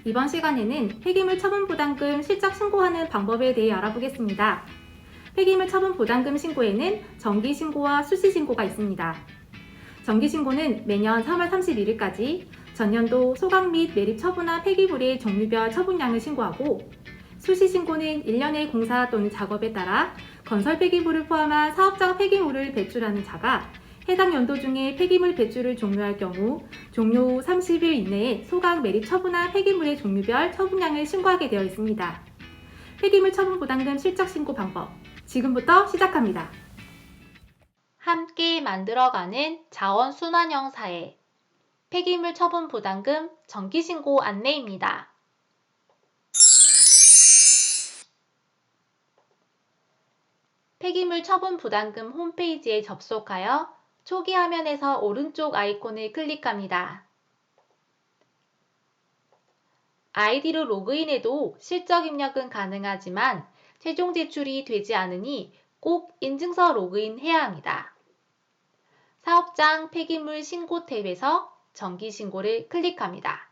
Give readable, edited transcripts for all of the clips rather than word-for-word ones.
이번 시간에는 폐기물 처분 부담금 실적 신고하는 방법에 대해 알아보겠습니다. 폐기물 처분 부담금 신고에는 정기 신고와 수시 신고가 있습니다. 정기 신고는 매년 3월 31일까지 전년도 소각 및 매립 처분한 폐기물의 종류별 처분량을 신고하고, 수시 신고는 1년의 공사 또는 작업에 따라 건설 폐기물을 포함한 사업장 폐기물을 배출하는 자가 해당 연도 중에 폐기물 배출을 종료할 경우 종료 후 30일 이내에 소각 매립 처분한 폐기물의 종류별 처분량을 신고하게 되어 있습니다. 폐기물 처분 부담금 실적 신고 방법, 지금부터 시작합니다. 함께 만들어가는 자원순환형 사회, 폐기물 처분 부담금 정기신고 안내입니다. 폐기물 처분 부담금 홈페이지에 접속하여 초기 화면에서 오른쪽 아이콘을 클릭합니다. 아이디로 로그인해도 실적 입력은 가능하지만 최종 제출이 되지 않으니 꼭 인증서 로그인해야 합니다. 사업장 폐기물 신고 탭에서 정기 신고를 클릭합니다.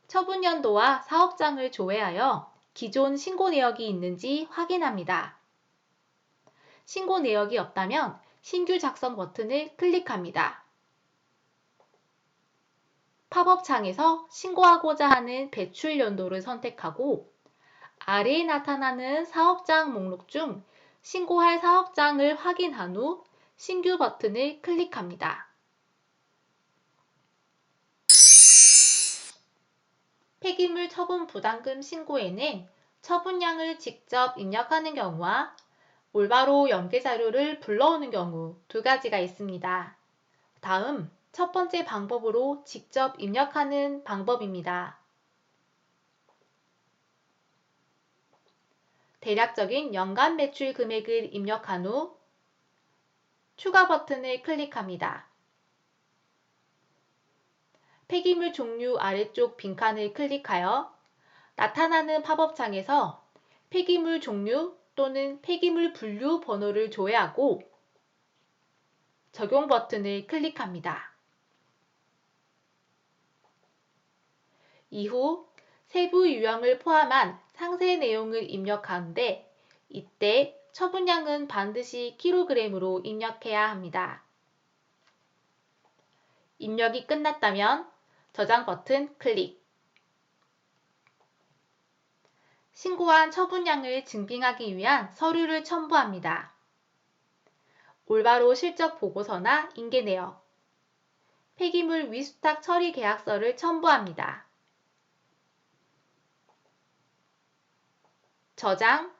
처분 연도와 사업장을 조회하여 기존 신고 내역이 있는지 확인합니다. 신고 내역이 없다면 신규 작성 버튼을 클릭합니다. 팝업 창에서 신고하고자 하는 배출 연도를 선택하고 아래에 나타나는 사업장 목록 중 신고할 사업장을 확인한 후 신규 버튼을 클릭합니다. 폐기물 처분 부담금 신고에는 처분량을 직접 입력하는 경우와 올바로 연계 자료를 불러오는 경우 두 가지가 있습니다. 다음 첫 번째 방법으로 직접 입력하는 방법입니다. 대략적인 연간 매출 금액을 입력한 후 추가 버튼을 클릭합니다. 폐기물 종류 아래쪽 빈칸을 클릭하여 나타나는 팝업 창에서 폐기물 종류 또는 폐기물 분류 번호를 조회하고 적용 버튼을 클릭합니다. 이후 세부 유형을 포함한 상세 내용을 입력하는데 이때 처분량은 반드시 kg으로 입력해야 합니다. 입력이 끝났다면 저장 버튼 클릭. 신고한 처분량을 증빙하기 위한 서류를 첨부합니다. 올바로 실적 보고서나 인계 내역, 폐기물 위수탁 처리 계약서를 첨부합니다. 저장,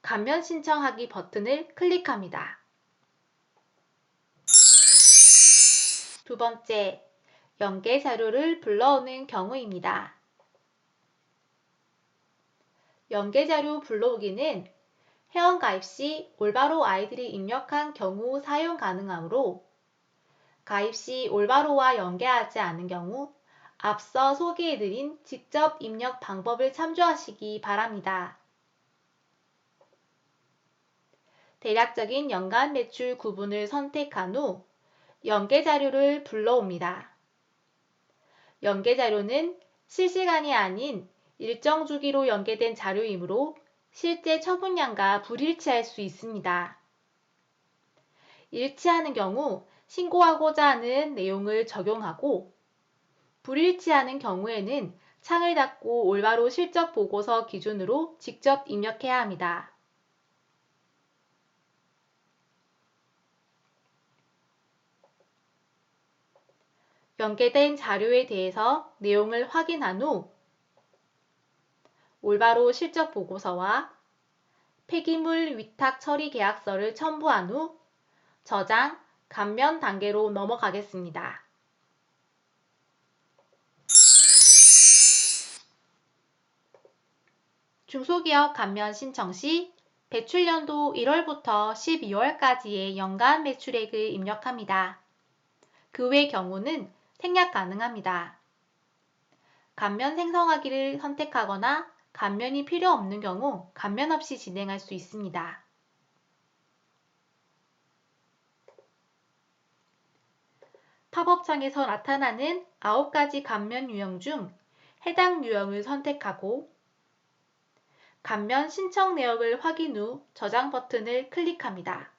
감면 신청하기 버튼을 클릭합니다. 두 번째, 연계 자료를 불러오는 경우입니다. 연계 자료 불러오기는 회원 가입 시 올바로 아이디를 입력한 경우 사용 가능하므로 가입 시 올바로와 연계하지 않은 경우 앞서 소개해드린 직접 입력 방법을 참조하시기 바랍니다. 대략적인 연간 매출 구분을 선택한 후 연계 자료를 불러옵니다. 연계 자료는 실시간이 아닌 일정 주기로 연계된 자료이므로 실제 처분량과 불일치할 수 있습니다. 일치하는 경우 신고하고자 하는 내용을 적용하고 불일치하는 경우에는 창을 닫고 올바로 실적 보고서 기준으로 직접 입력해야 합니다. 연계된 자료에 대해서 내용을 확인한 후 올바로 실적 보고서와 폐기물 위탁 처리 계약서를 첨부한 후 저장, 감면 단계로 넘어가겠습니다. 중소기업 감면 신청 시 배출연도 1월부터 12월까지의 연간 매출액을 입력합니다. 그 외 경우는 생략 가능합니다. 감면 생성하기를 선택하거나 감면이 필요 없는 경우 감면 없이 진행할 수 있습니다. 팝업창에서 나타나는 9가지 감면 유형 중 해당 유형을 선택하고 감면 신청 내역을 확인 후 저장 버튼을 클릭합니다.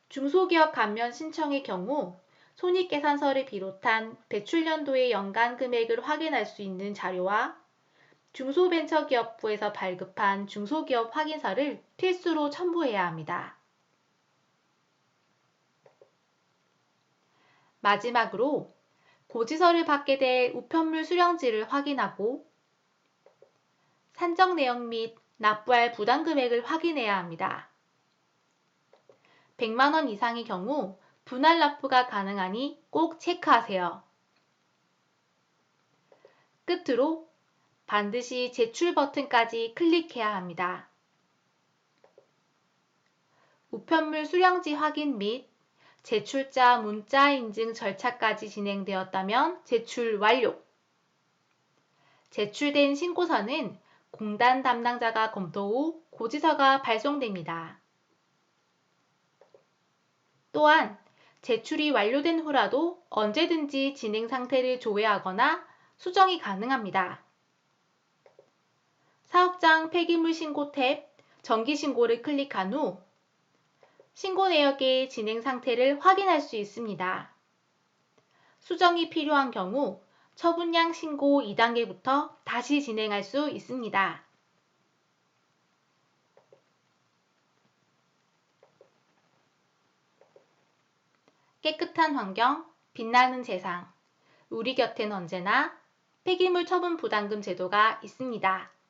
중소기업 감면 신청의 경우 손익계산서를 비롯한 배출연도의 연간 금액을 확인할 수 있는 자료와 중소벤처기업부에서 발급한 중소기업 확인서를 필수로 첨부해야 합니다. 마지막으로 고지서를 받게 될 우편물 수령지를 확인하고 산정 내역 및 납부할 부담금액을 확인해야 합니다. 100만 원 이상의 경우 분할 납부가 가능하니 꼭 체크하세요. 끝으로 반드시 제출 버튼까지 클릭해야 합니다. 우편물 수령지 확인 및 제출자 문자 인증 절차까지 진행되었다면 제출 완료! 제출된 신고서는 공단 담당자가 검토 후 고지서가 발송됩니다. 또한 제출이 완료된 후라도 언제든지 진행 상태를 조회하거나 수정이 가능합니다. 사업장 폐기물 신고 탭 정기신고를 클릭한 후 신고 내역의 진행 상태를 확인할 수 있습니다. 수정이 필요한 경우 처분량 신고 2단계부터 다시 진행할 수 있습니다. 깨끗한 환경, 빛나는 세상, 우리 곁엔 언제나 폐기물 처분 부담금 제도가 있습니다.